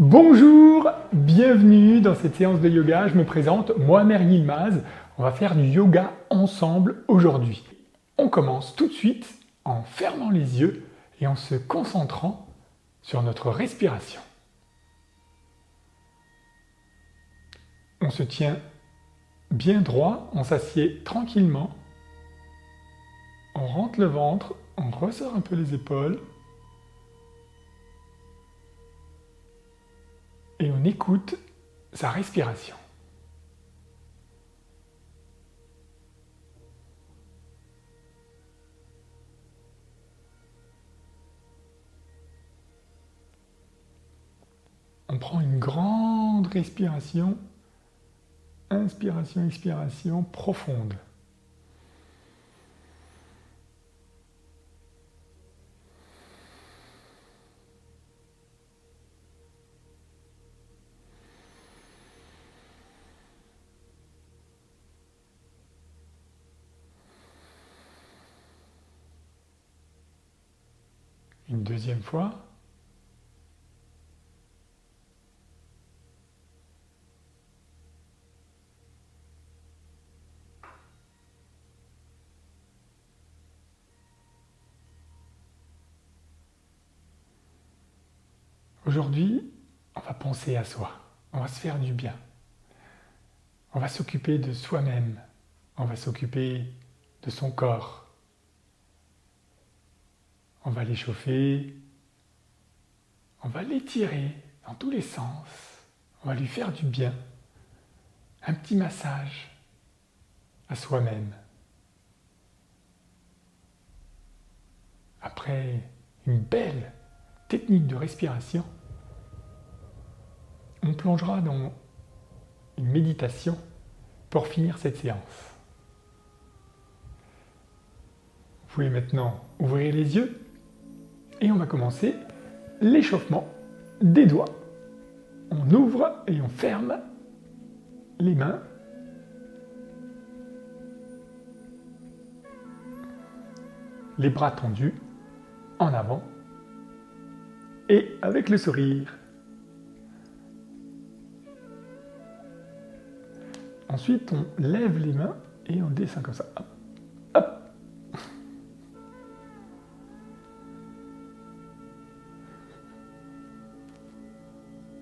Bonjour, bienvenue dans cette séance de yoga. Je me présente, Mohamed Yilmaz. On va faire du yoga ensemble aujourd'hui. On commence tout de suite en fermant les yeux et en se concentrant sur notre respiration. On se tient bien droit, on s'assied tranquillement. On rentre le ventre, on resserre un peu les épaules. Et on écoute sa respiration. On prend une grande respiration, inspiration, expiration profonde. Une deuxième fois. Aujourd'hui, on va penser à soi. On va se faire du bien. On va s'occuper de soi-même. On va s'occuper de son corps. On va l'échauffer, on va l'étirer dans tous les sens, on va lui faire du bien, un petit massage à soi-même. Après une belle technique de respiration, on plongera dans une méditation pour finir cette séance. Vous pouvez maintenant ouvrir les yeux. Et on va commencer l'échauffement des doigts. On ouvre et on ferme les mains. Les bras tendus en avant et avec le sourire. Ensuite, on lève les mains et on descend comme ça. Hop, hop.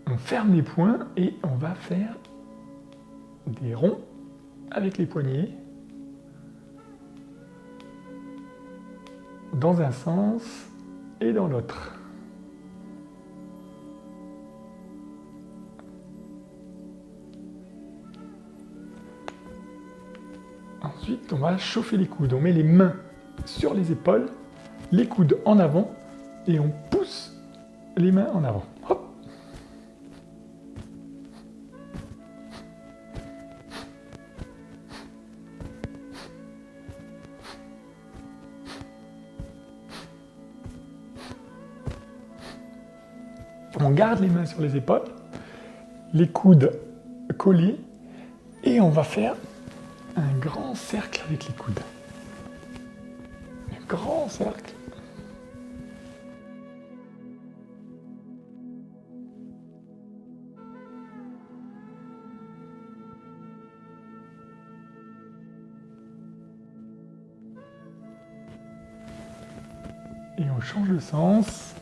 On ferme les poings et on va faire des ronds avec les poignets dans un sens et dans l'autre. Ensuite, on va chauffer les coudes. On met les mains sur les épaules, les coudes en avant et on pousse les mains en avant. Hop. On garde les mains sur les épaules, les coudes collés et on va faire un grand cercle avec les coudes. Un grand cercle. Et on change le sens.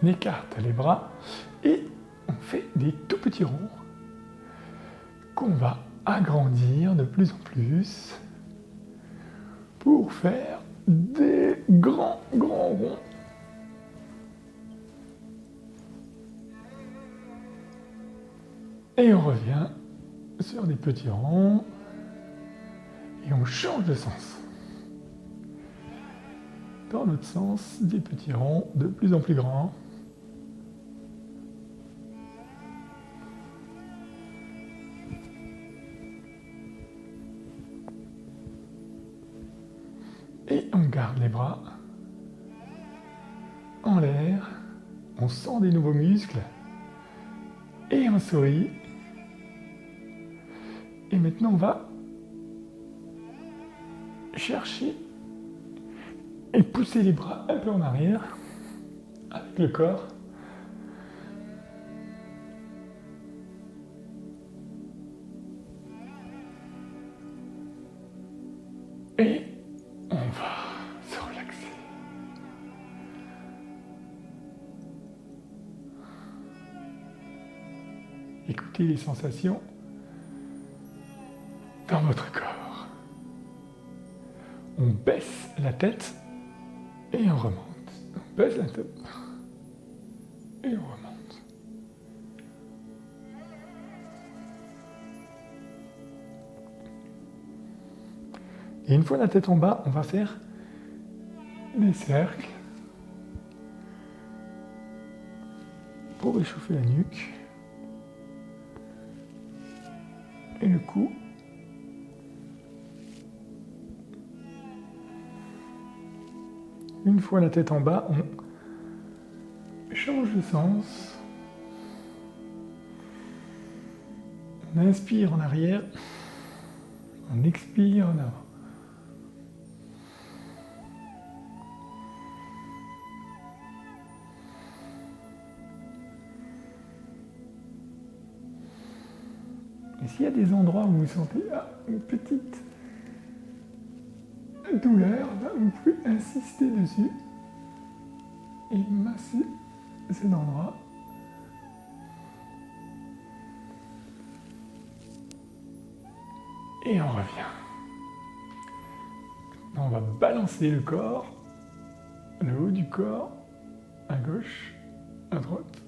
On écarte les bras et on fait des tout petits ronds qu'on va agrandir de plus en plus pour faire des grands ronds. Et on revient sur des petits ronds et on change de sens. Dans l'autre sens, des petits ronds de plus en plus grands. Et on garde les bras en l'air, on sent des nouveaux muscles, et on sourit, et maintenant, on va chercher et pousser les bras un peu en arrière avec le corps. Et on va se relaxer. Écoutez les sensations dans votre corps. On baisse la tête et on remonte. On baisse la tête et on remonte. Et une fois la tête en bas, on va faire des cercles pour réchauffer la nuque et le cou. Une fois la tête en bas, on change de sens. On inspire en arrière, on expire en avant. Et s'il y a des endroits où vous sentez une petite douleur, vous pouvez insister dessus et masser cet endroit. Et on revient. Maintenant, on va balancer le corps, le haut du corps, à gauche, à droite,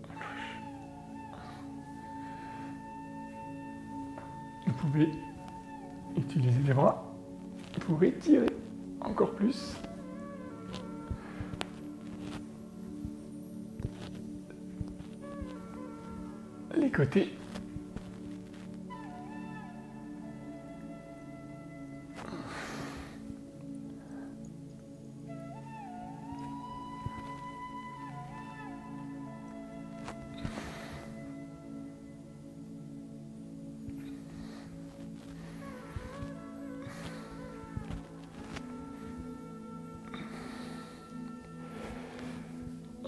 à gauche. Vous pouvez utiliser les bras pour étirer encore plus. Les côtés.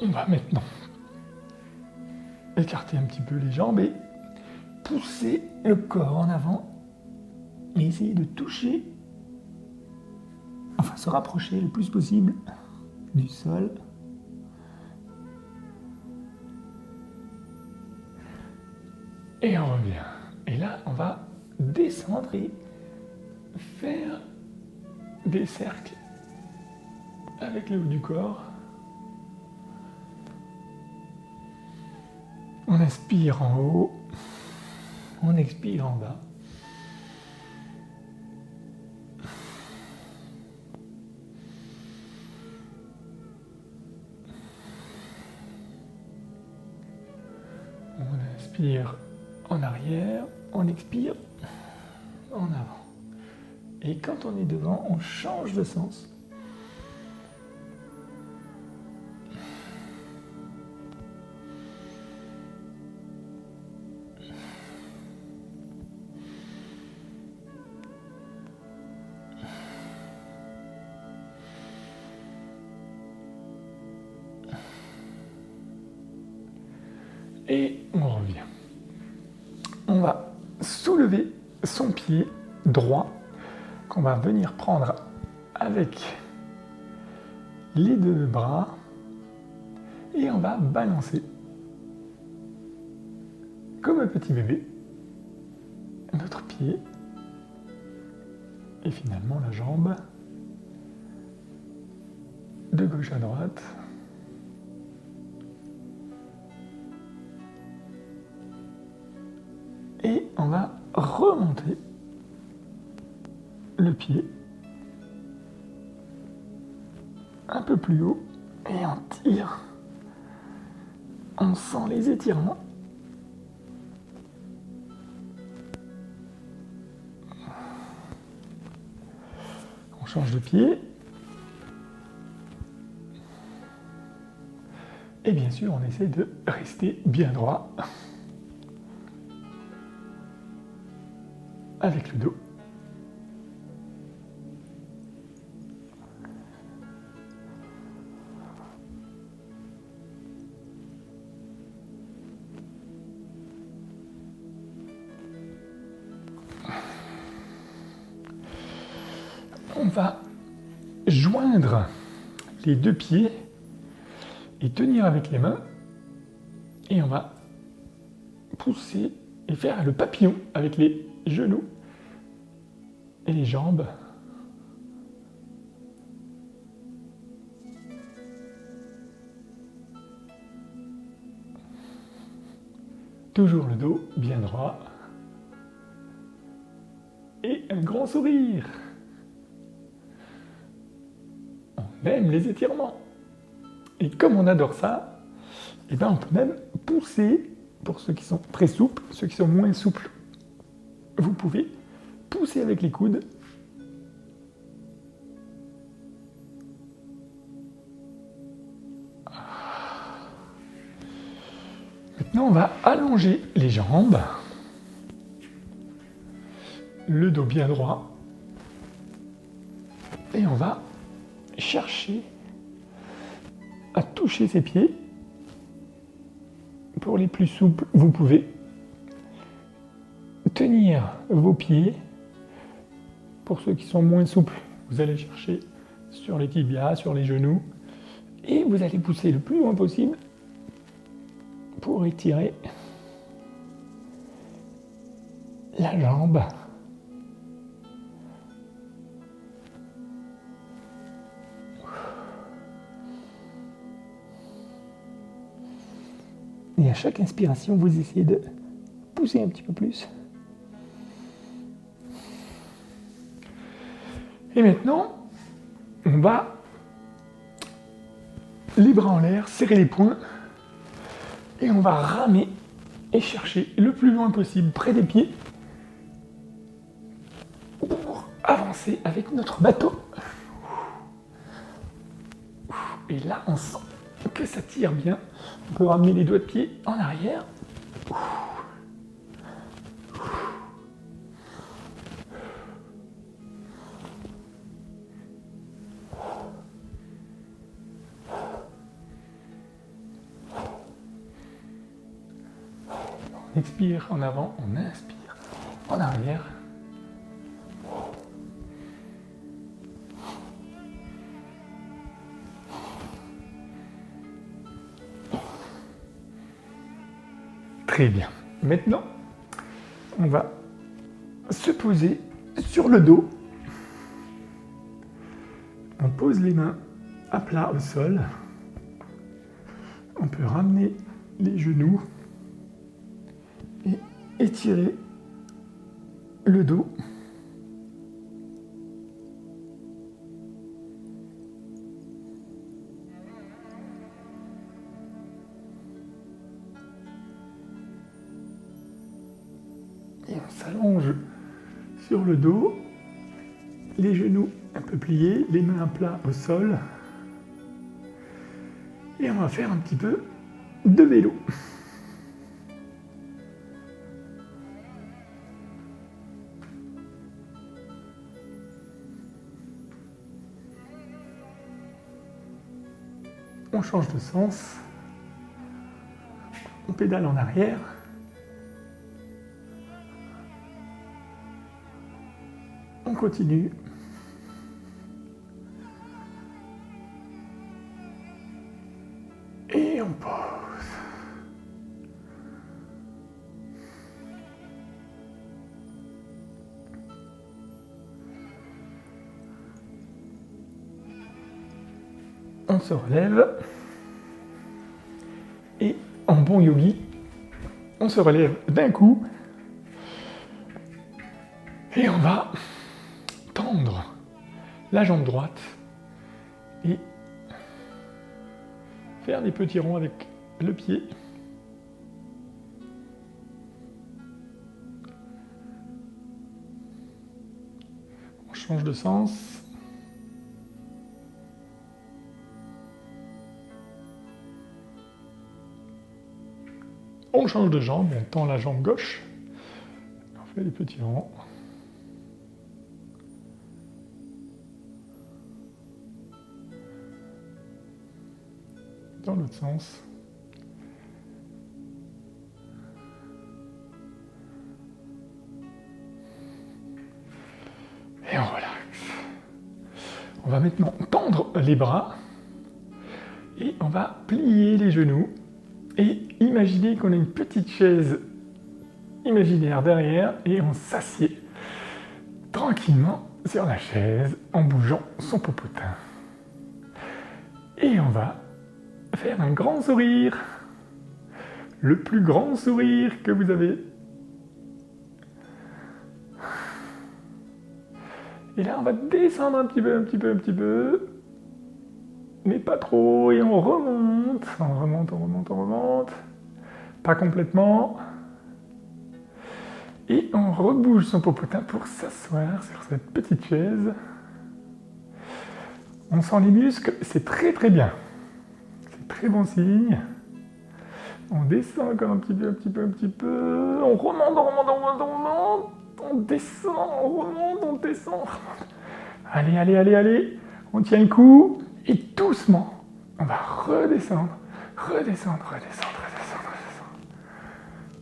On va maintenant écarter un petit peu les jambes et pousser le corps en avant et essayer de toucher, enfin se rapprocher le plus possible du sol. Et on revient. Et là, on va descendre et faire des cercles avec le haut du corps. On inspire en haut, on expire en bas. On inspire en arrière, on expire en avant. Et quand on est devant, on change de sens. Et on revient. On va soulever son pied droit qu'on va venir prendre avec les deux bras et on va balancer comme un petit bébé notre pied et finalement la jambe de gauche à droite. Et on va remonter le pied un peu plus haut et on tire. On sent les étirements. On change de pied. Et bien sûr, on essaie de rester bien droit. avec le dos. On va joindre les deux pieds et tenir avec les mains et on va pousser et faire le papillon avec les genoux et les jambes. Toujours le dos bien droit et un grand sourire. On aime les étirements. Et comme on adore ça, eh ben on peut même pousser, pour ceux qui sont très souples, ceux qui sont moins souples, vous pouvez pousser avec les coudes. Maintenant, on va allonger les jambes, le dos bien droit, et on va chercher à toucher ses pieds. Pour les plus souples, vous pouvez tenir vos pieds. Pour ceux qui sont moins souples, vous allez chercher sur les tibias, sur les genoux, et vous allez pousser le plus loin possible pour étirer la jambe. Et à chaque inspiration, vous essayez de pousser un petit peu plus. Et maintenant, on va les bras en l'air, serrer les poings, et on va ramer et chercher le plus loin possible près des pieds pour avancer avec notre bateau. Et là, on sent que ça tire bien. On peut ramener les doigts de pied en arrière. On expire en avant, on inspire en arrière. Très bien. Maintenant, on va se poser sur le dos. On pose les mains à plat au sol. On peut ramener les genoux et étirer le dos. Et on s'allonge sur le dos, les genoux un peu pliés, les mains à plat au sol. Et on va faire un petit peu de vélo. On change de sens. On pédale en arrière. On continue. Et on pose. On se relève. Et en bon yogi, on se relève d'un coup. Et on va tendre la jambe droite et faire des petits ronds avec le pied. On change de sens. On change de jambe, on tend la jambe gauche. On fait des petits ronds. dans l'autre sens. Et on relaxe. On va maintenant tendre les bras et on va plier les genoux et imaginer qu'on a une petite chaise imaginaire derrière et on s'assied tranquillement sur la chaise en bougeant son popotin. Et on va faire un grand sourire, le plus grand sourire que vous avez. Et là, on va descendre un petit peu, mais pas trop, et on remonte, on remonte, pas complètement. Et on rebouge son popotin pour s'asseoir sur cette petite chaise. On sent les muscles, c'est très très bien. C'est très bon signe. On descend encore un petit peu. On remonte. On descend, on remonte, on descend. Allez. On tient le coup et doucement, on va redescendre.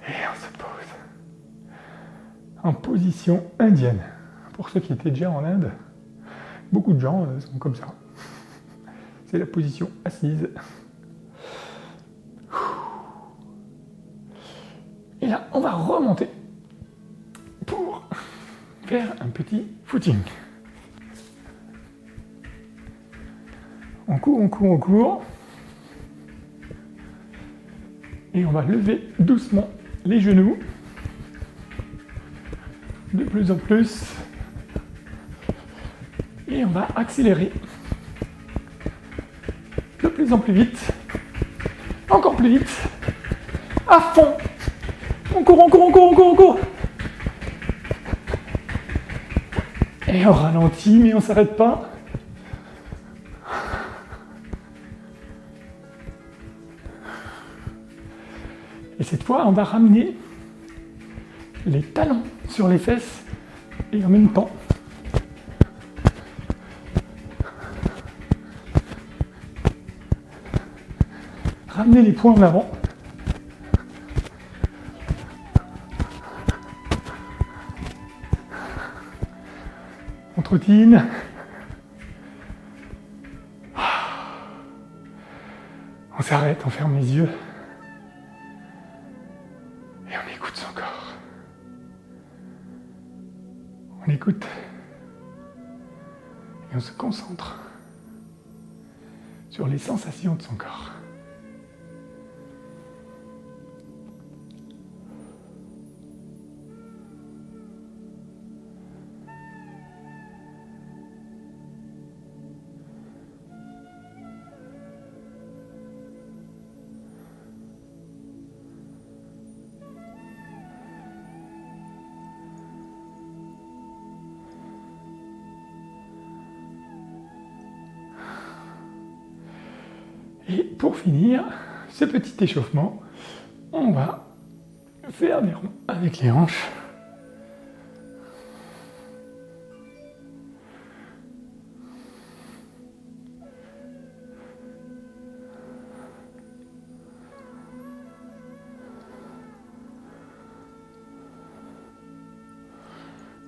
Et on se pose. En position indienne. Pour ceux qui étaient déjà en Inde, beaucoup de gens sont comme ça. C'est la position assise. Et là, on va remonter pour faire un petit footing. On court. Et on va lever doucement les genoux. De plus en plus. Et on va accélérer. De plus en plus vite. Encore plus vite. À fond. On court. Et on ralentit, mais on ne s'arrête pas. Et cette fois, on va ramener les talons sur les fesses et en même temps, ramener les poings en avant. On trottine. On s'arrête, on ferme les yeux. Et on écoute son corps. On écoute. Et on se concentre sur les sensations de son corps. Et pour finir ce petit échauffement, on va faire des ronds avec les hanches.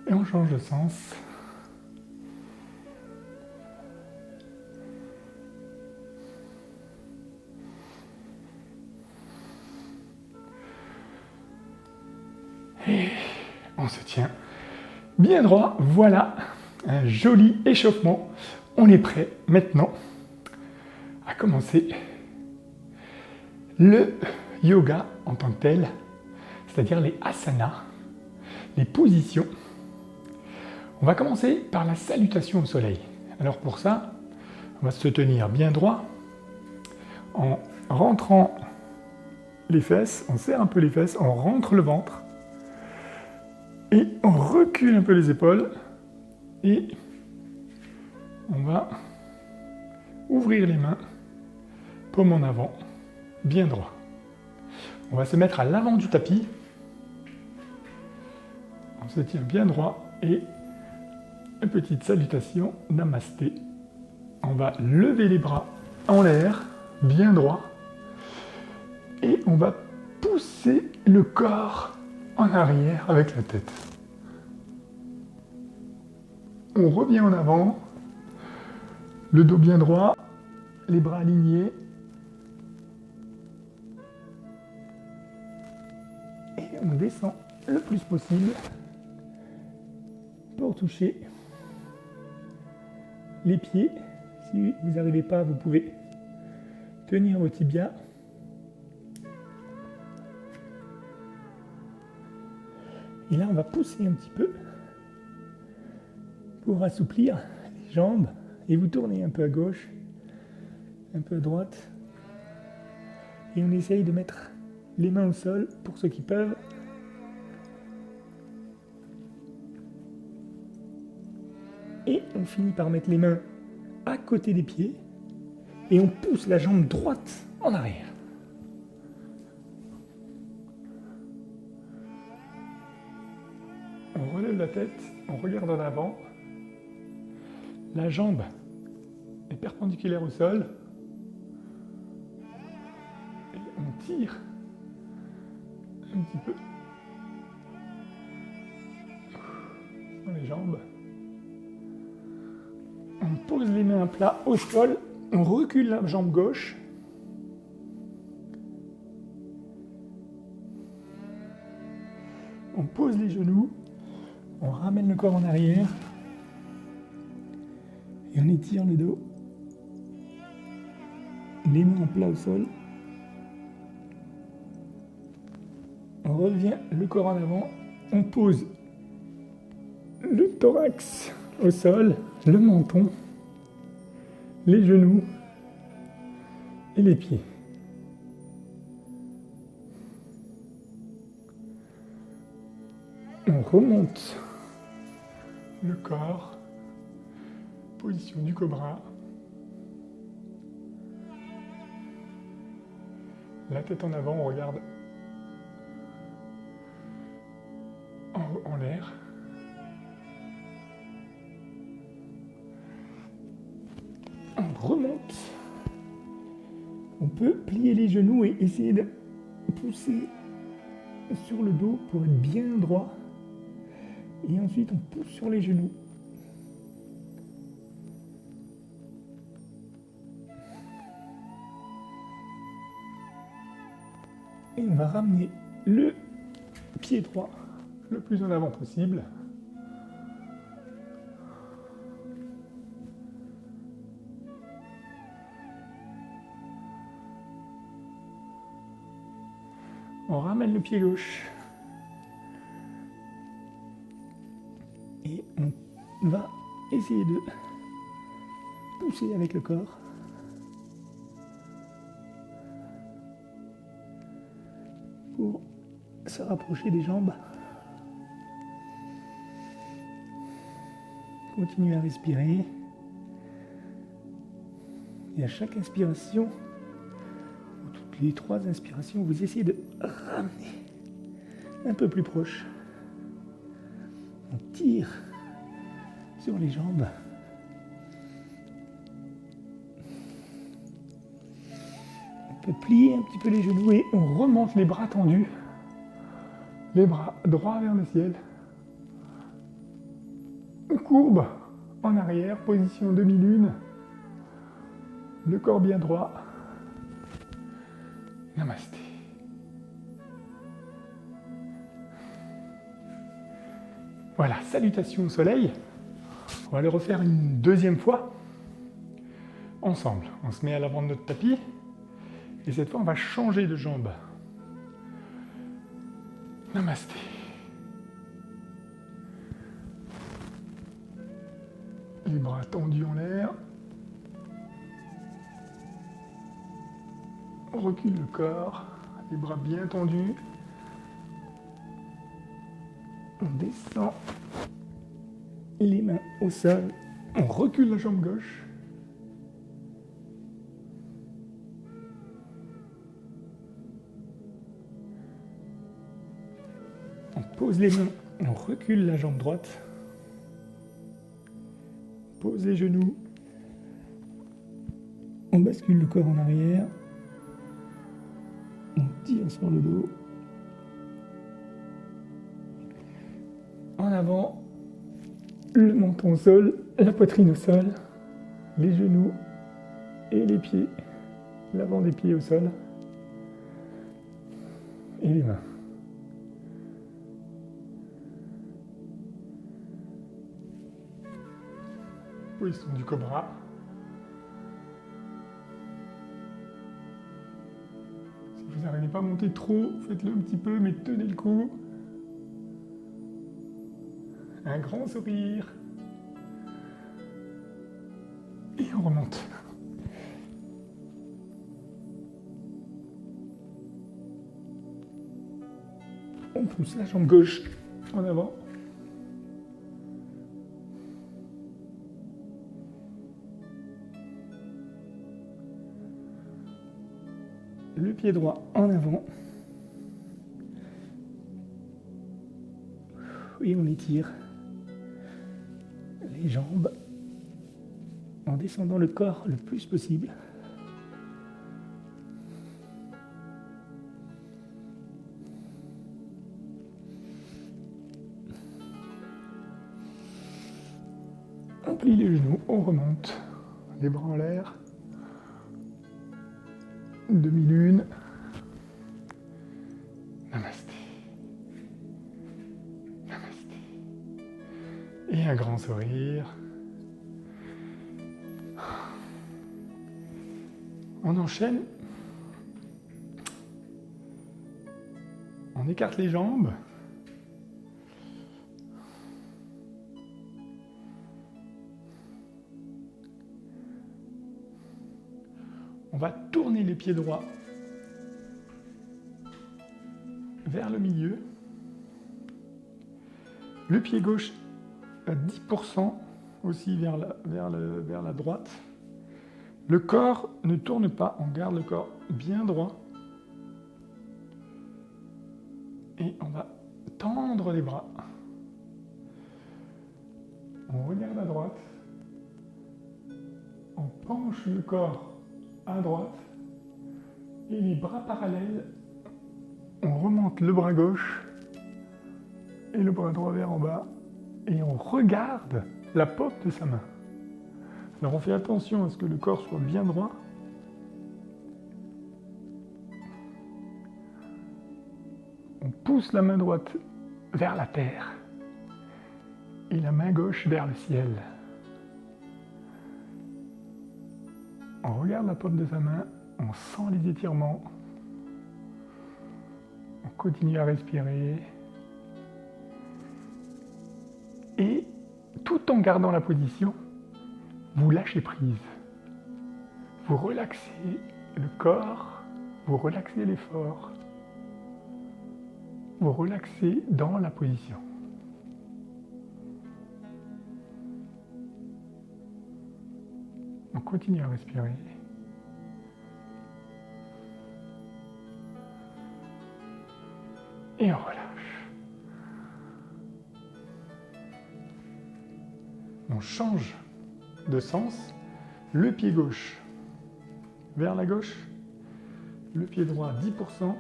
Et on change de sens. Et on se tient bien droit. Voilà, un joli échauffement. On est prêt maintenant à commencer le yoga en tant que tel, c'est-à-dire les asanas, les positions. On va commencer par la salutation au soleil. Alors pour ça, on va se tenir bien droit en rentrant les fesses, on serre un peu les fesses, on rentre le ventre et on recule un peu les épaules et on va ouvrir les mains, paume en avant, bien droit. On va se mettre à l'avant du tapis, on se tient bien droit et une petite salutation, namasté. On va lever les bras en l'air, bien droit. Et on va pousser le corps en arrière avec la tête. On revient en avant, le dos bien droit, les bras alignés. Et on descend le plus possible pour toucher les pieds. Si vous n'arrivez pas, vous pouvez tenir vos tibias. Et là, on va pousser un petit peu pour assouplir les jambes et vous tournez un peu à gauche, un peu à droite. Et on essaye de mettre les mains au sol pour ceux qui peuvent. Et on finit par mettre les mains à côté des pieds et on pousse la jambe droite en arrière. On relève la tête, on regarde en avant. La jambe est perpendiculaire au sol. Et on tire un petit peu dans les jambes. On pose les mains à plat au sol. On recule la jambe gauche. On pose les genoux. On ramène le corps en arrière. Et on étire le dos. Les mains à plat au sol. On revient le corps en avant. On pose le thorax au sol, le menton, les genoux et les pieds. On remonte le corps, position du cobra. La tête en avant, on regarde en l'air. On remonte. On peut plier les genoux et essayer de pousser sur le dos pour être bien droit. Et ensuite, on pousse sur les genoux. Et on va ramener le pied droit le plus en avant possible. On ramène le pied gauche. Et on va essayer de pousser avec le corps. Pour se rapprocher des jambes. Continuez à respirer. Et à chaque inspiration, ou toutes les 3 inspirations, vous essayez de ramener un peu plus proche. On tire sur les jambes. On peut plier un petit peu les genoux et on remonte les bras tendus. Les bras droits vers le ciel. On courbe en arrière, position demi-lune. Le corps bien droit. Namasté. Voilà, salutations au soleil. On va le refaire une deuxième fois. Ensemble, on se met à l'avant de notre tapis. Et cette fois, on va changer de jambe. Namasté. Les bras tendus en l'air. On recule le corps, les bras bien tendus. On descend les mains au sol. On recule la jambe gauche. On pose les mains, on recule la jambe droite. Pose les genoux. On bascule le corps en arrière. On tire sur le dos. En avant, le menton au sol, la poitrine au sol, les genoux et les pieds, l'avant des pieds au sol et les mains. Position du cobra. Si vous n'arrivez pas à monter trop, faites-le un petit peu, mais tenez le coup. Un grand sourire. Et on remonte. On pousse la jambe gauche en avant. Le pied droit en avant. Et on étire les jambes en descendant le corps le plus possible. On plie les genoux, on remonte, les bras en l'air. Demi-lune. Namasté. Namasté. Et un grand sourire. On enchaîne. On écarte les jambes. On va tourner les pieds droits vers le milieu. Le pied gauche à 10% aussi vers la droite. Le corps ne tourne pas, on garde le corps bien droit. Et on va tendre les bras. On regarde à droite. On penche le corps à droite et les bras parallèles, on remonte le bras gauche et le bras droit vers en bas et on regarde la paume de sa main. Alors on fait attention à ce que le corps soit bien droit. On pousse la main droite vers la terre et la main gauche vers le ciel. On regarde la paume de sa main, on sent les étirements, on continue à respirer et tout en gardant la position, vous lâchez prise. Vous relaxez le corps, vous relaxez l'effort, vous relaxez dans la position. On continue à respirer. Et on relâche. On change de sens. Le pied gauche vers la gauche. Le pied droit 10%. On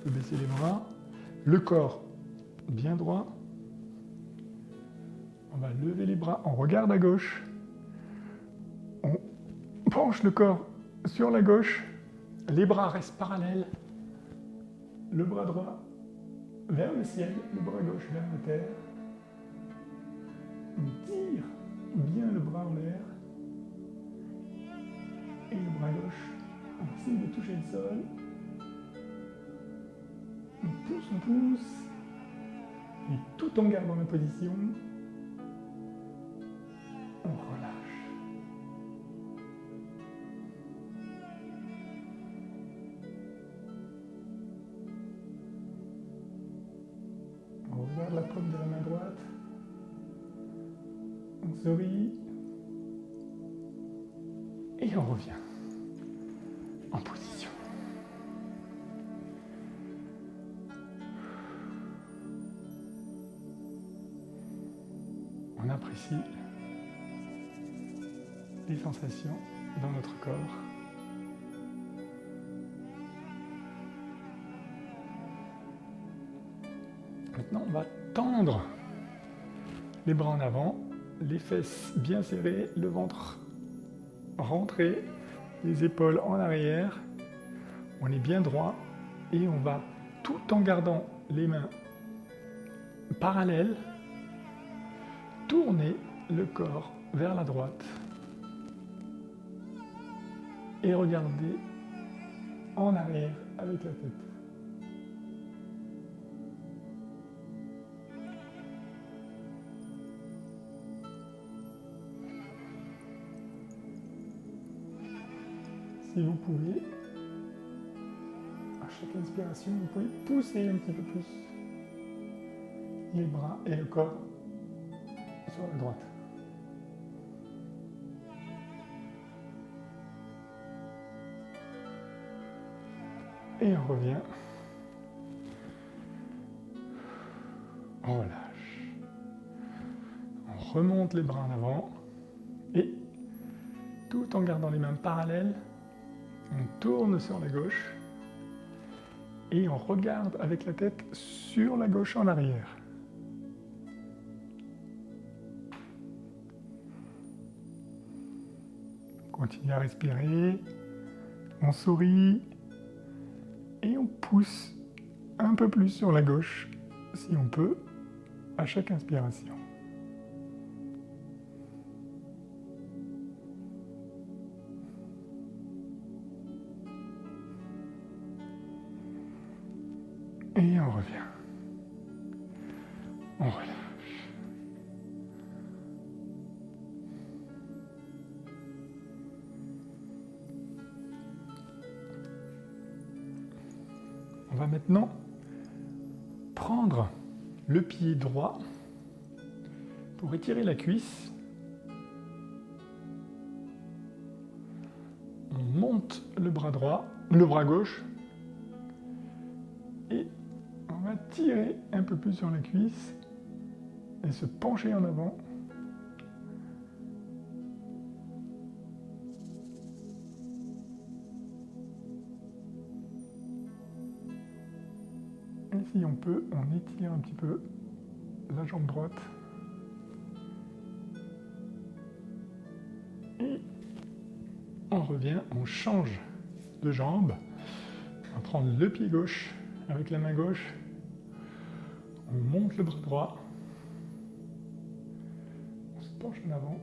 peut baisser les bras. Le corps bien droit. On va lever les bras. On regarde à gauche. On penche le corps sur la gauche, les bras restent parallèles, le bras droit vers le ciel, le bras gauche vers la terre. On tire bien le bras en l'air et le bras gauche, on essaie de toucher le sol. On pousse, et tout en gardant la position, on relâche. On regarde la paume de la main droite. On sourit. Et on revient en position. On apprécie les sensations dans notre corps. Maintenant, on va tendre les bras en avant, les fesses bien serrées, le ventre rentré, les épaules en arrière. On est bien droit et on va, tout en gardant les mains parallèles, tourner le corps vers la droite et regarder en arrière avec la tête. Si vous pouvez, à chaque inspiration, vous pouvez pousser un petit peu plus les bras et le corps sur la droite. Et on revient. On relâche. On remonte les bras en avant. Et tout en gardant les mains parallèles, on tourne sur la gauche. Et on regarde avec la tête sur la gauche en arrière. Continue à respirer. On sourit. Et on pousse un peu plus sur la gauche, si on peut, à chaque inspiration. Et on revient. On relâche. On va maintenant prendre le pied droit pour étirer la cuisse. On monte le bras droit, le bras gauche, et on va tirer un peu plus sur la cuisse et se pencher en avant. Et si on peut, on étire un petit peu la jambe droite. Et on revient, on change de jambe. On va prendre le pied gauche avec la main gauche. On monte le bras droit. On se penche en avant.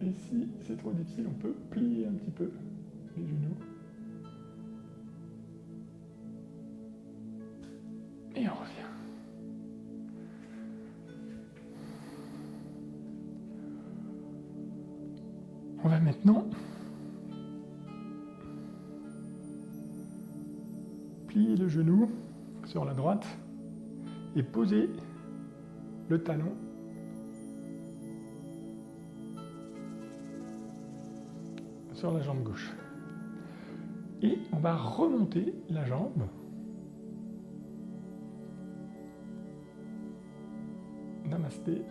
Et si c'est trop difficile, on peut plier un petit peu les genoux. Et on revient. On va maintenant plier le genou sur la droite et poser le talon sur la jambe gauche. Et on va remonter la jambe. Namasté.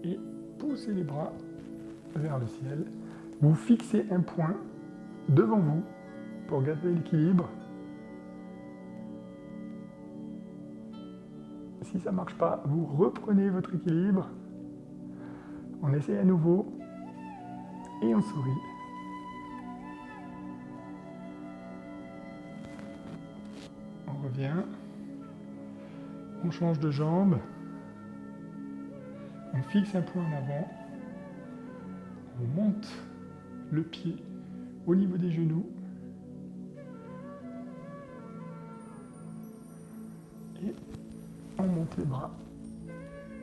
Et poussez les bras vers le ciel. Vous fixez un point devant vous pour garder l'équilibre. Si ça ne marche pas, vous reprenez votre équilibre. On essaie à nouveau. Et on sourit. On revient. On change de jambe. On fixe un point en avant. On monte le pied au niveau des genoux. Et on monte les bras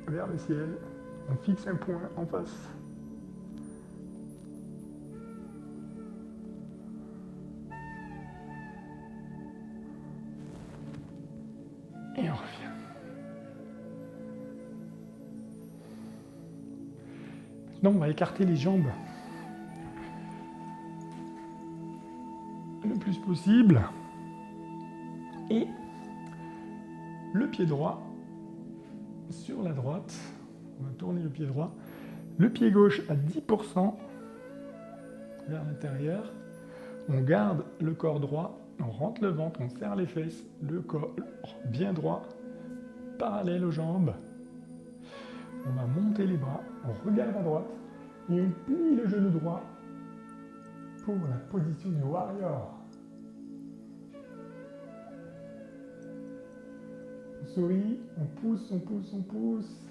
vers le ciel. On fixe un point en face. Et on revient. Maintenant, on va écarter les jambes le plus possible. Et le pied droit sur la droite. On va tourner le pied droit. Le pied gauche à 10% vers l'intérieur. On garde le corps droit, on rentre le ventre, on serre les fesses, le corps bien droit, parallèle aux jambes. On va monter les bras, on regarde à droite et on plie le genou droit pour la position du warrior. On sourit, on pousse, on pousse, on pousse.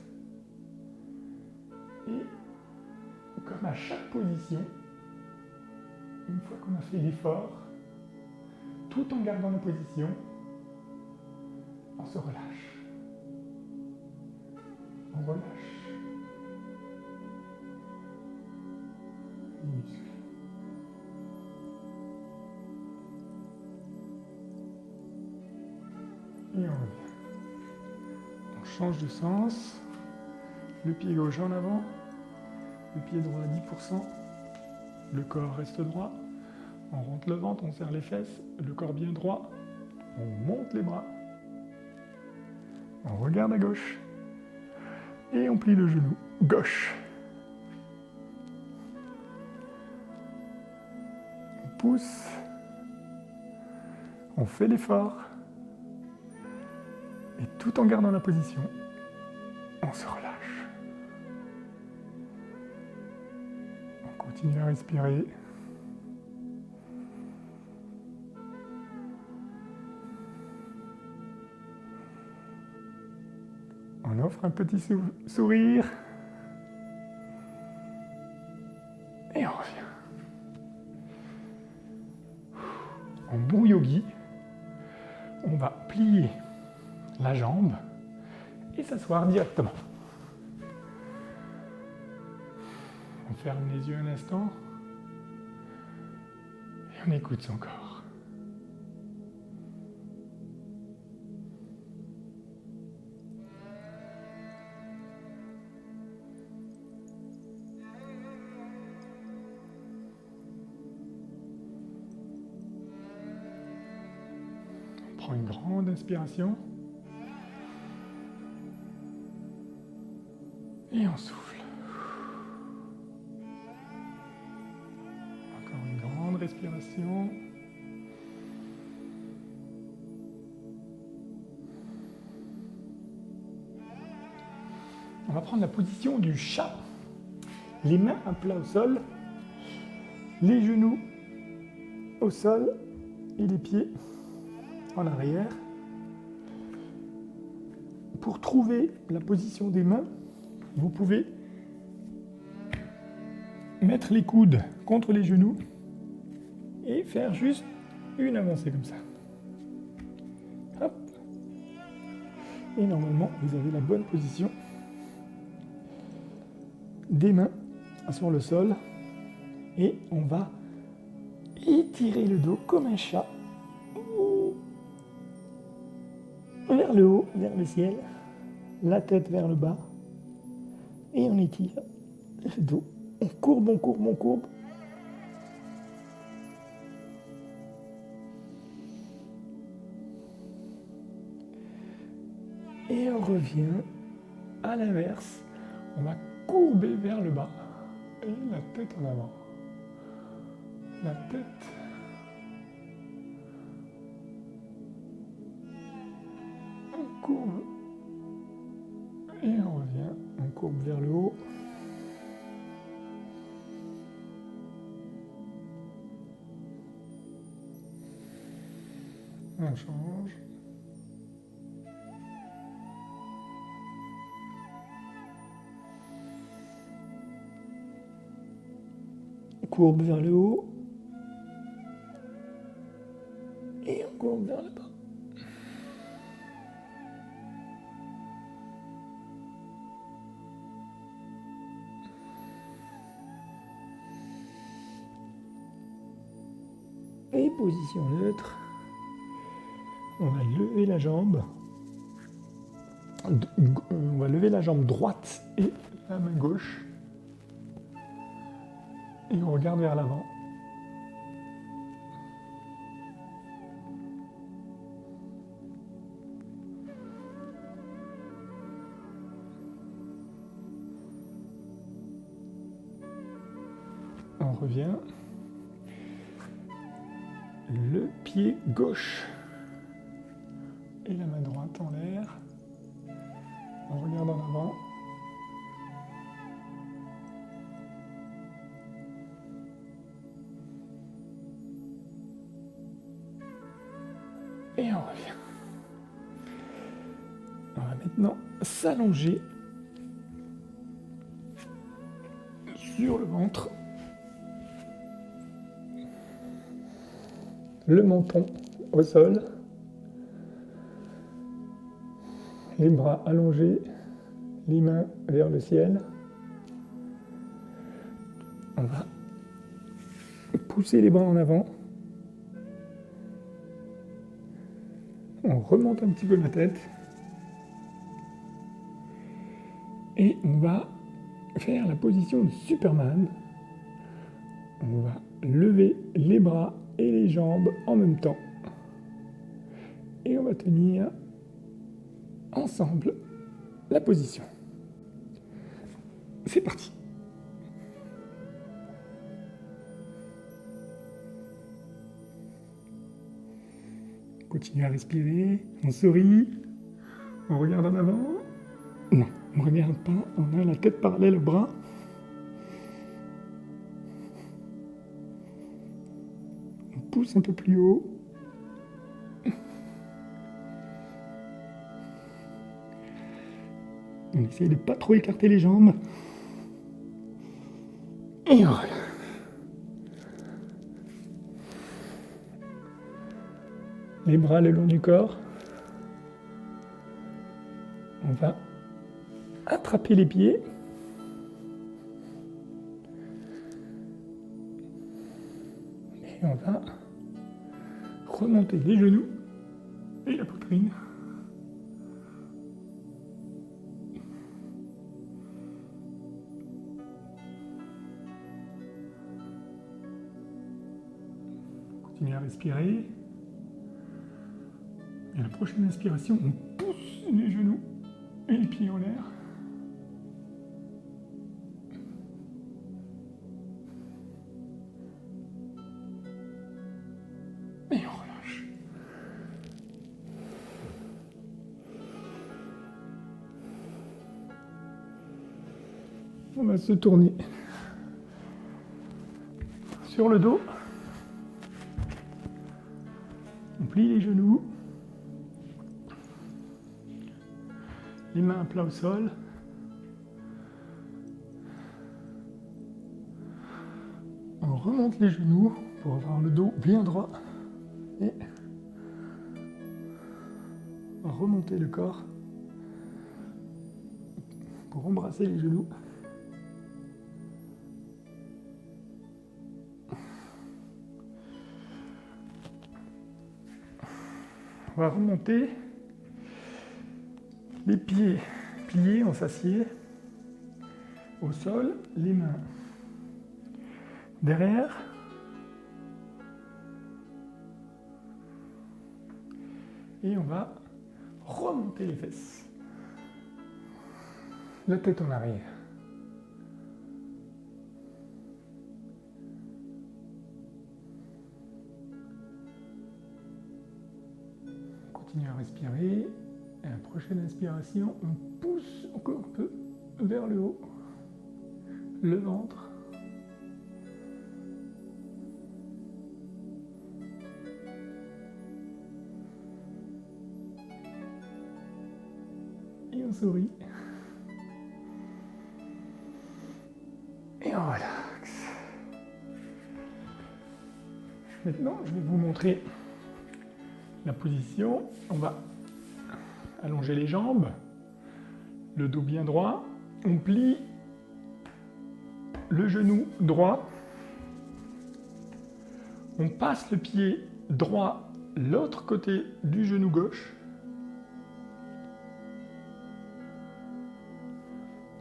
Et comme à chaque position, une fois qu'on a fait l'effort, tout en gardant la position, on se relâche. On relâche les muscles. Et on revient. On change de sens. Le pied gauche en avant, le pied droit à 10%. Le corps reste droit. On rentre le ventre, on serre les fesses, le corps bien droit. On monte les bras. On regarde à gauche. Et on plie le genou gauche. On pousse. On fait l'effort. Et tout en gardant la position, on se relâche. On continue à respirer. On offre un petit sourire. Et on revient. En bon yogi, on va plier la jambe et s'asseoir directement. On ferme les yeux un instant et on écoute son corps. On prend une grande inspiration. Et on souffle. Encore une grande respiration. On va prendre la position du chat. Les mains à plat au sol, les genoux au sol et les pieds en arrière. Pour trouver la position des mains, vous pouvez mettre les coudes contre les genoux et faire juste une avancée comme ça. Hop. Et normalement, vous avez la bonne position des mains sur le sol. Et on va étirer le dos comme un chat vers le haut, vers le ciel, la tête vers le bas. Et on étire le dos. On courbe, on courbe, on courbe. Et on revient à l'inverse. On va courber vers le bas. Et la tête en avant. La tête. On courbe. Et on revient. On courbe vers le haut. On change. Courbe vers le haut. Et on courbe vers le bas. Et position neutre. On va lever la jambe. On va lever la jambe droite et la main gauche. Et on regarde vers l'avant. revient. Le pied gauche et la main droite en l'air. On regarde en avant. Et on revient. On va maintenant s'allonger sur le ventre. Le menton au sol. Les bras allongés, les mains vers le ciel. On va pousser les bras en avant. On remonte un petit peu la tête. Et on va faire la position de Superman. On va lever les bras et les jambes en même temps. Et on va tenir ensemble la position. C'est parti. Continue à respirer, on sourit, on regarde en avant. Non, on ne regarde pas, on a la tête parallèle au bras. On pousse un peu plus haut. On essaye de ne pas trop écarter les jambes. Et voilà. Les bras le long du corps. On va attraper les pieds. Et on va remonter les genoux et la poitrine. Continue à respirer. Et à la prochaine inspiration, on pousse les genoux et les pieds en l'air. Et on relâche. On va se tourner sur le dos. On plie les genoux. Les mains à plat au sol. On remonte les genoux pour avoir le dos bien droit. Et remonter le corps pour embrasser les genoux. On va remonter les pieds pliés, on s'assied au sol, les mains derrière. Et on va remonter les fesses. La tête en arrière. Continue à respirer. Et à la prochaine inspiration, on pousse encore un peu vers le haut, le ventre. Et on sourit. Et on relaxe. Maintenant, je vais vous montrer la position. On va allonger les jambes, le dos bien droit. On plie le genou droit. On passe le pied droit l'autre côté du genou gauche.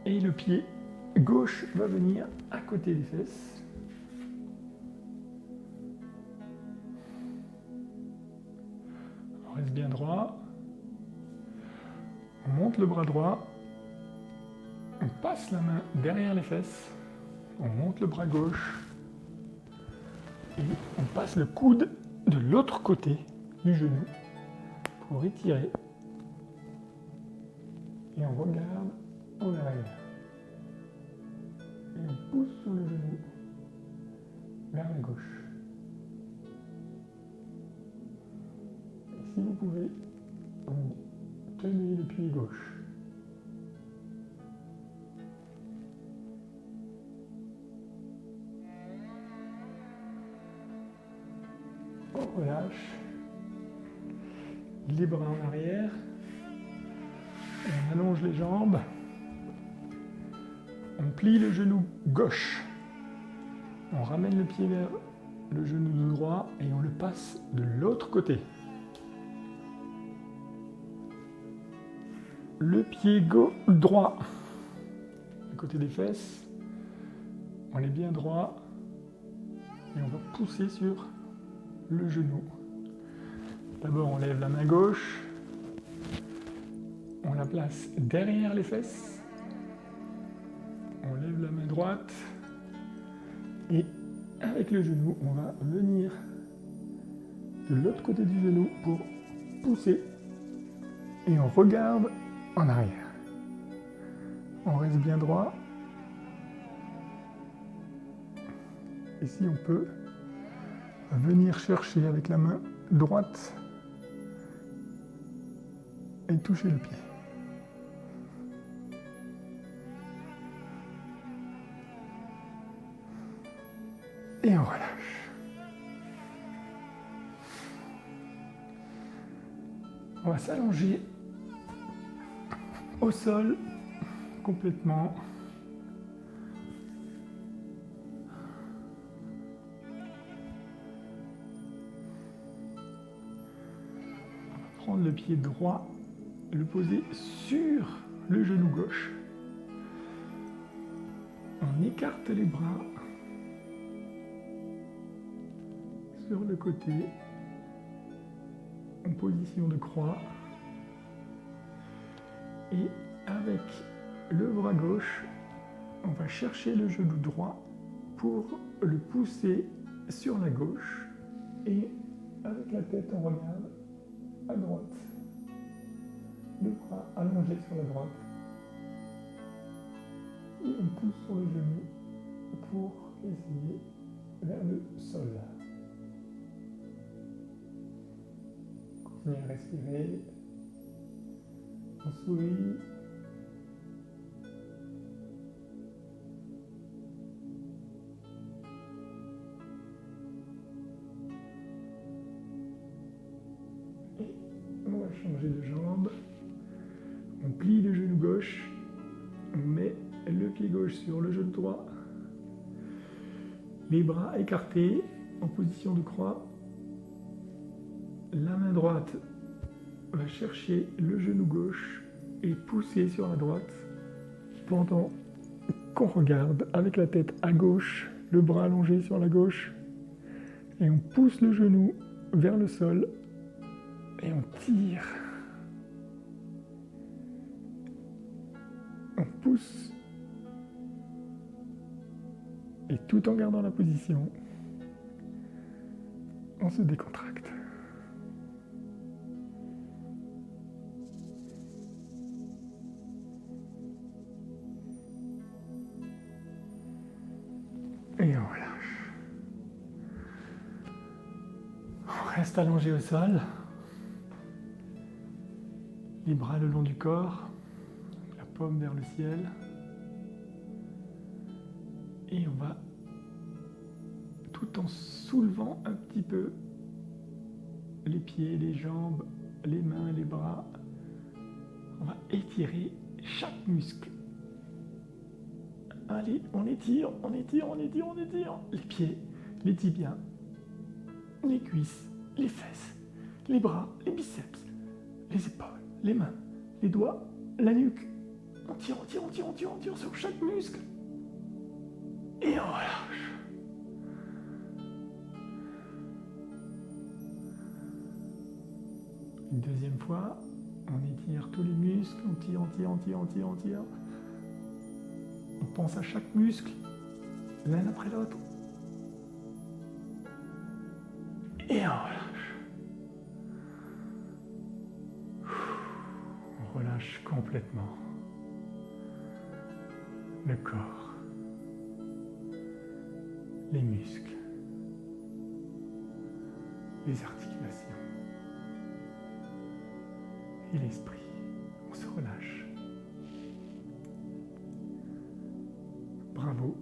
Et le pied gauche va venir à côté des fesses. On reste bien droit. On monte le bras droit. On passe la main derrière les fesses. On monte le bras gauche. Et on passe le coude de l'autre côté du genou pour étirer. Et on regarde en arrière. Et on pousse sur le genou vers la gauche. Et si vous pouvez, vous tenez le pied gauche. On relâche. Les bras en arrière. On allonge les jambes. On plie le genou gauche. On ramène le pied vers le genou droit et on le passe de l'autre côté. Le pied droit, à côté des fesses. On est bien droit et on va pousser sur le genou. D'abord, on lève la main gauche. On la place derrière les fesses. On lève la main droite. Et avec le genou, on va venir de l'autre côté du genou pour pousser. Et on regarde en arrière. On reste bien droit. Ici, on peut venir chercher avec la main droite et toucher le pied. Et on relâche. On va s'allonger au sol complètement. On va prendre le pied droit, le poser sur le genou gauche. On écarte les bras sur le côté en position de croix. Et avec le bras gauche, on va chercher le genou droit pour le pousser sur la gauche. Et avec la tête, on regarde à droite. Le bras allongé sur la droite. Et on pousse sur le genou pour essayer vers le sol. Continuez à respirer. On sourit. Et on va changer de jambe. On plie le genou gauche. On met le pied gauche sur le genou droit. Les bras écartés en position de croix. La main droite va chercher le genou gauche et pousser sur la droite pendant qu'on regarde avec la tête à gauche, le bras allongé sur la gauche et on pousse le genou vers le sol et on tire. On pousse et tout en gardant la position, on se décontracte. Et on relâche. On reste allongé au sol. Les bras le long du corps. La paume vers le ciel. Et on va, tout en soulevant un petit peu les pieds, les jambes, les mains, les bras, on va étirer chaque muscle. Allez, on étire, on étire, on étire, on étire. Les pieds, les tibias, les cuisses, les fesses, les bras, les biceps, les épaules, les mains, les doigts, la nuque. On tire, on tire, on tire, on tire, on tire sur chaque muscle. Et on relâche. Une deuxième fois, on étire tous les muscles, on tire, on tire, on tire, on tire, on tire. On pense à chaque muscle, l'un après l'autre. Et on relâche. On relâche complètement le corps, les muscles, les articulations et l'esprit. On se relâche. Bravo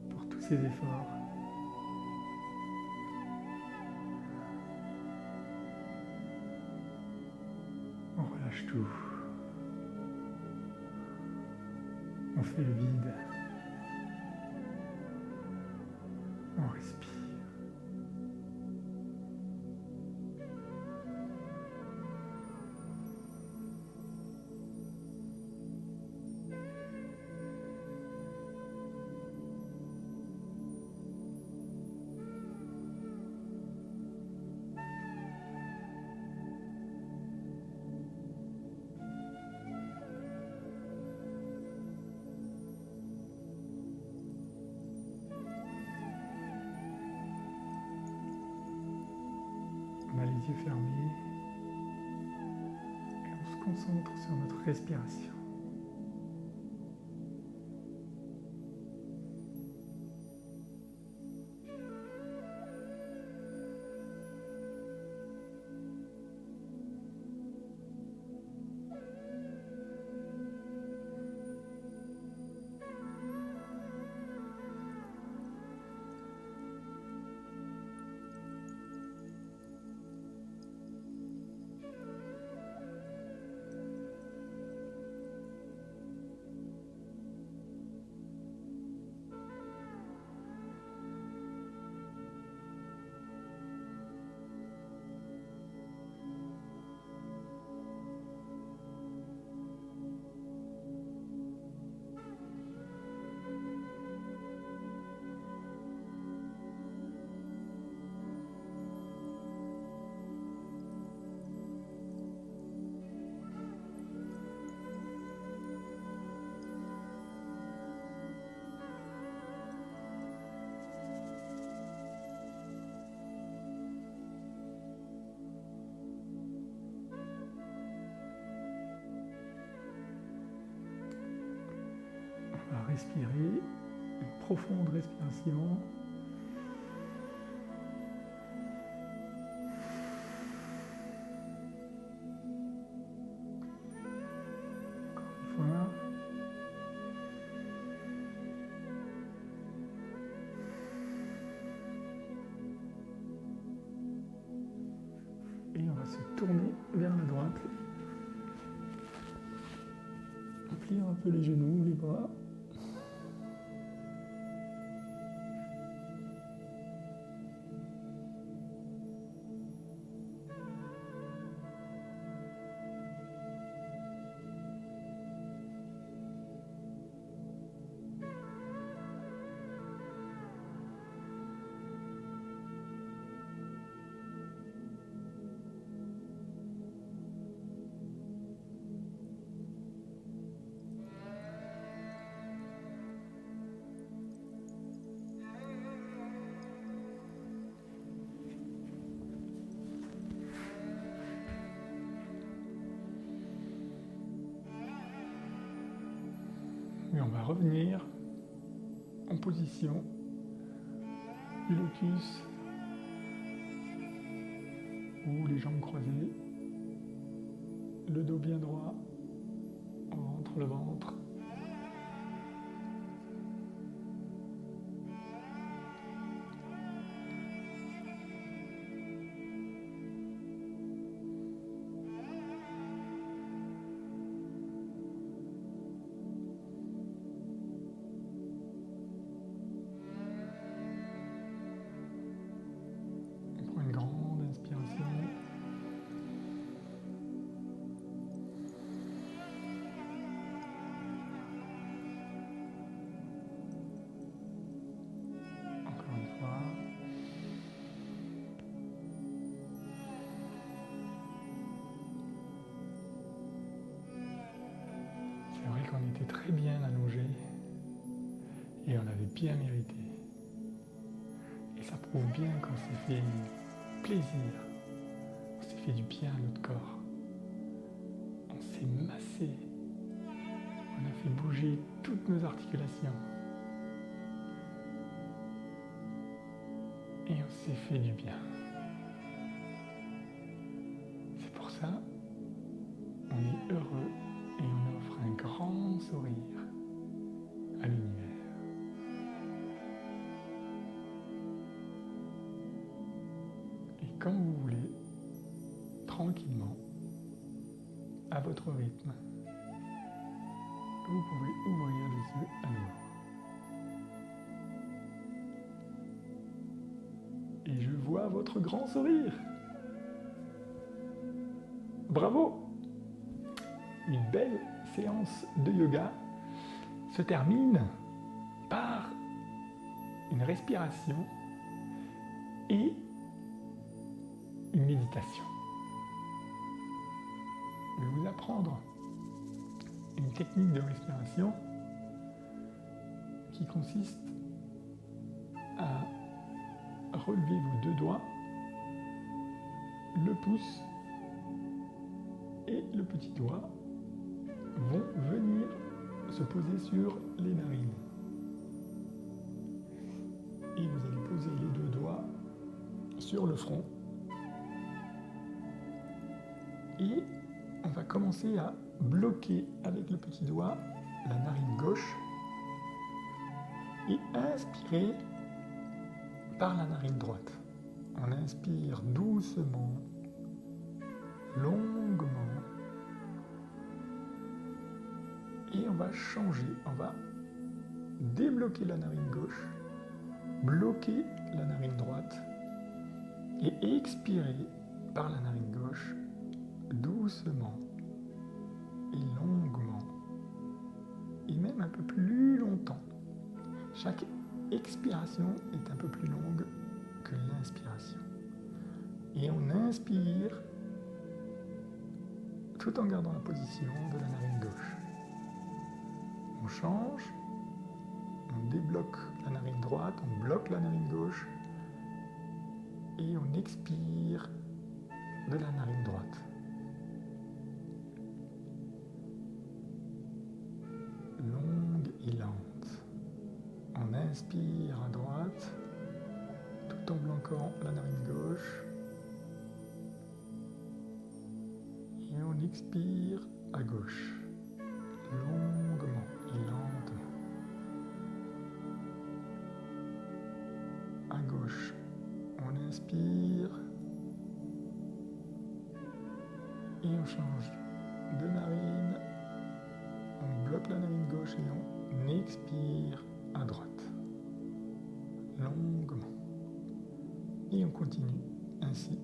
pour tous ces efforts. On relâche tout. On fait le vide. On respire. On a les yeux fermés et on se concentre sur notre respiration. On va respirer, une profonde respiration. Encore une fois. Et on va se tourner vers la droite. On plie un peu les genoux, les bras. Et on va revenir en position du lotus ou les jambes croisées, le dos bien droit, on rentre le ventre. On était très bien allongé et on avait bien mérité. Et ça peut retrouve bien quand on s'est fait plaisir, on s'est fait du bien à notre corps, on s'est massé, on a fait bouger toutes nos articulations et on s'est fait du bien. C'est pour ça, on est heureux et on offre un grand sourire à l'univers. Et quand vous voulez, tranquillement, à votre rythme, vous pouvez ouvrir les yeux à nouveau. Et je vois votre grand sourire. Bravo! Une belle séance de yoga se termine par une respiration et une méditation. Je vais vous apprendre une technique de respiration qui consiste à relever vos deux doigts, le pouce et le petit doigt vont venir se poser sur les narines. Et vous allez poser les deux doigts sur le front. Et on va commencer à bloquer avec le petit doigt la narine gauche et inspirer par la narine droite. On inspire doucement, longuement, et on va changer, on va débloquer la narine gauche, bloquer la narine droite et expirer par la narine gauche doucement et longuement et même un peu plus longtemps. Chaque expiration est un peu plus longue que l'inspiration. Et on inspire tout en gardant la position de la narine gauche. On change, on débloque la narine droite, on bloque la narine gauche et on expire de la narine droite. Longue et lente. On inspire à droite tout en bloquant la narine gauche et on expire à gauche, longuement et lentement. À gauche, on inspire et on change de narine, on bloque la narine gauche et on expire à droite, longuement. Et on continue ainsi.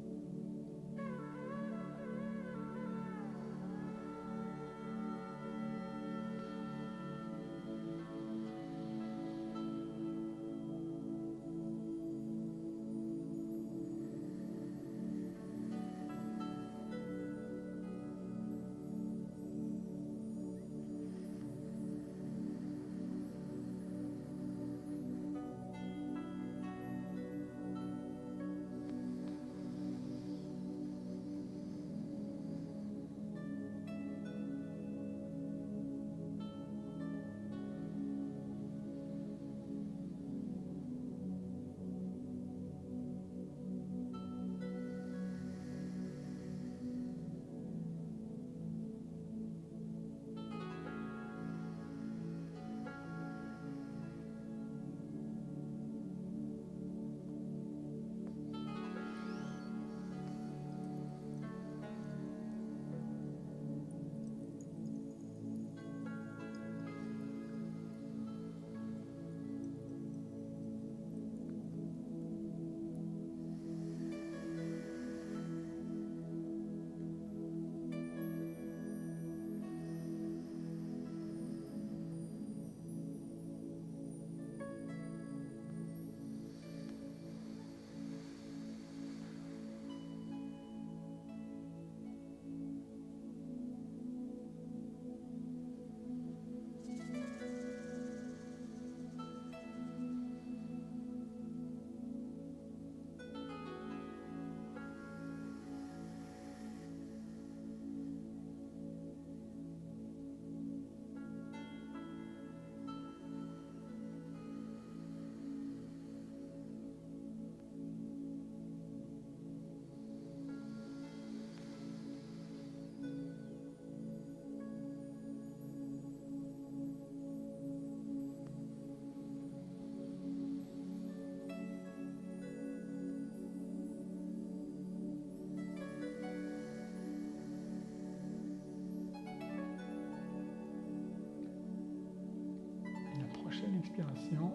expiration.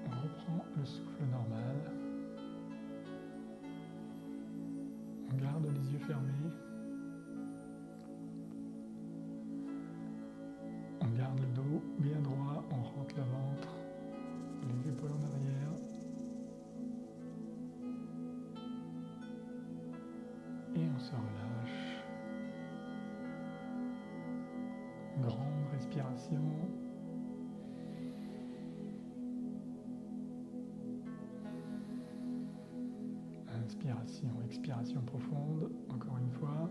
On reprend le souffle normal. On garde les yeux fermés. On garde le dos bien droit, on rentre le ventre, les épaules en arrière. Et on se relâche. Grande respiration. Inspiration, expiration profonde, encore une fois.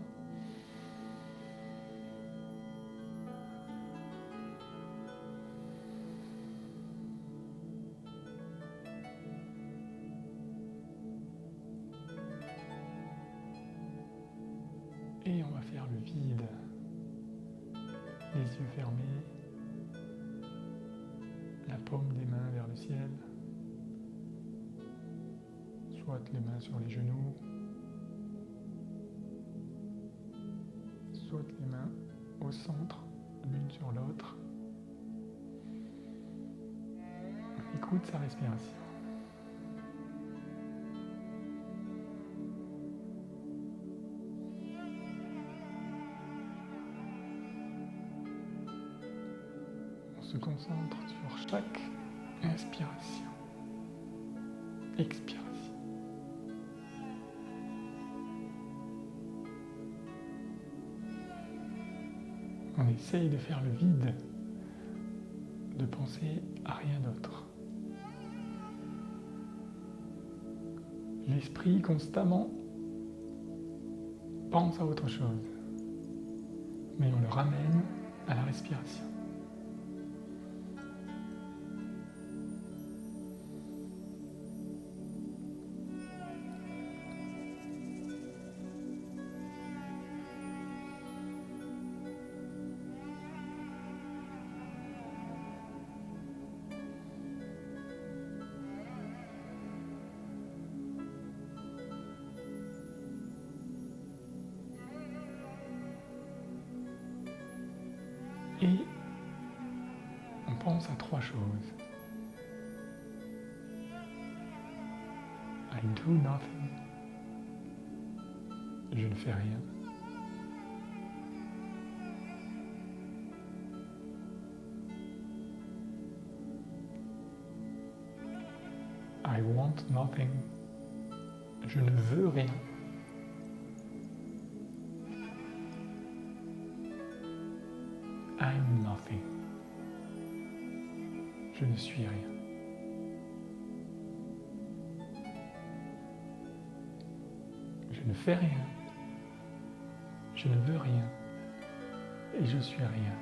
Et on va faire le vide. Les yeux fermés, la paume des mains vers le ciel, soit les mains sur les genoux, soit les mains au centre, l'une sur l'autre. On écoute sa respiration. On se concentre sur chaque inspiration, expiration. On essaye de faire le vide, de penser à rien d'autre. L'esprit constamment pense à autre chose, mais on le ramène à la respiration. Et on pense à trois choses. I do nothing. Je ne fais rien. I want nothing. Je ne veux rien. I'm nothing. Je ne suis rien. Je ne fais rien. Je ne veux rien. Et je suis rien.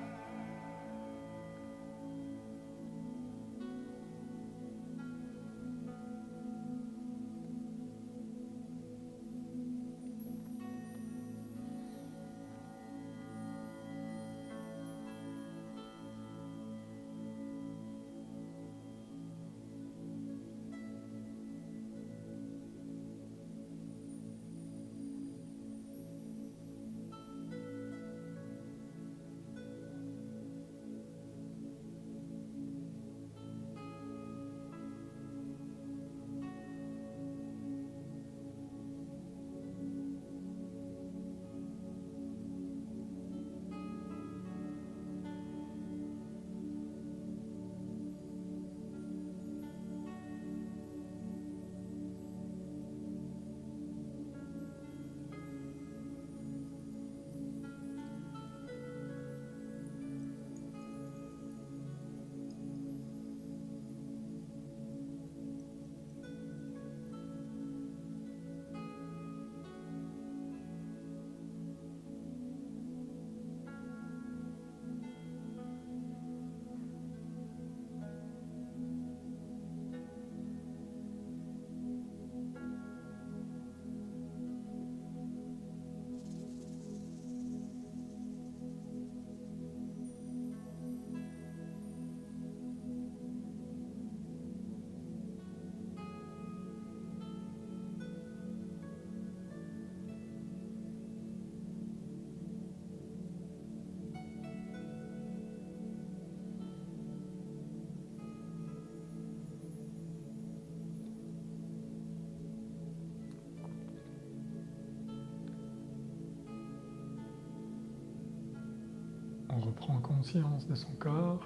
reprend conscience de son corps,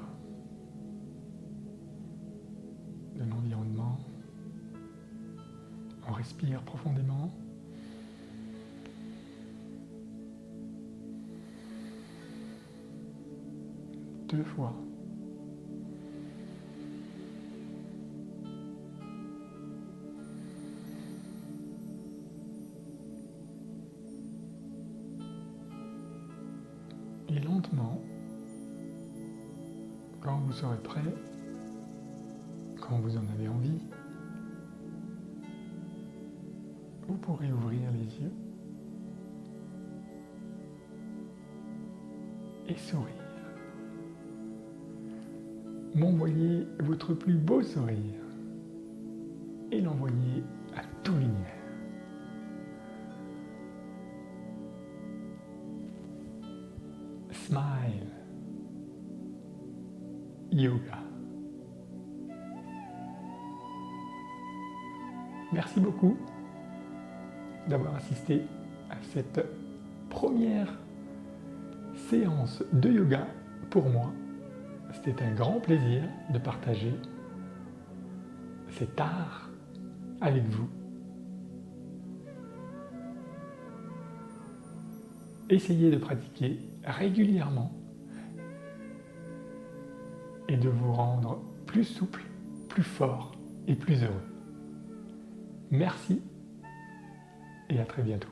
de l'environnement. On respire profondément. Deux fois. Et lentement, quand vous serez prêt, quand vous en avez envie, vous pourrez ouvrir les yeux et sourire. M'envoyer votre plus beau sourire et l'envoyer à tout l'univers. Smile. Yoga. Merci beaucoup d'avoir assisté à cette première séance de yoga pour moi. C'était un grand plaisir de partager cet art avec vous. Essayez de pratiquer régulièrement et de vous rendre plus souple, plus fort et plus heureux. Merci et à très bientôt.